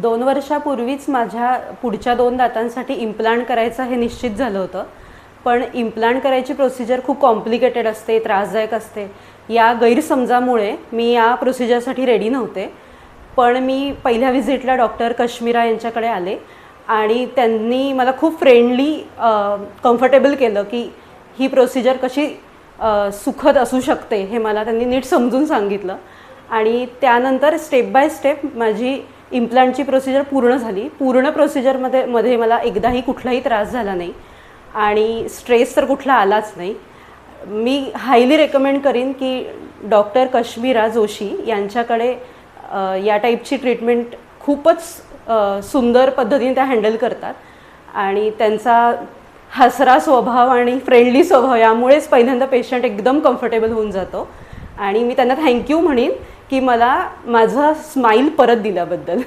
2 वर्षापूर्वीच माझ्या पुढच्या 2 दातांसाठी इम्प्लांट करायचं हे निश्चित झालं होतं. पण इम्प्लांट करायची प्रोसिजर खूप कॉम्प्लिकेटेड असते, त्रासदायक असते. या गैरसमजामुळे मी या प्रोसिजरसाठी रेडी नव्हते. पण मी पहिल्या व्हिजिटला डॉक्टर कश्मीरा यांच्याकडे आले आणि त्यांनी मला खूप फ्रेंडली कम्फर्टेबल केलं की ही प्रोसिजर कशी सुखद असू शकते हे मला त्यांनी नीट समजून सांगितलं. आणि त्यानंतर स्टेप बाय स्टेप माझी इम्प्लांटची प्रोसिजर पूर्ण झाली. पूर्ण प्रोसिजरमध्ये मला एकदाही कुठलाही त्रास झाला नाही आणि स्ट्रेस तर कुठला आलाच नाही. मी हायली रेकमेंड करीन की डॉक्टर कश्मीरा जोशी यांच्याकडे या टाईपची ट्रीटमेंट खूपच सुंदर पद्धतीने त्या हँडल करतात आणि त्यांचा हसरा स्वभाव आणि फ्रेंडली स्वभाव यामुळेच पहिल्यांदा पेशंट एकदम कम्फर्टेबल होऊन जातो. आणि मी त्यांना थँक्यू म्हणेन की मला माझा स्माईल परत दिल्याबद्दल.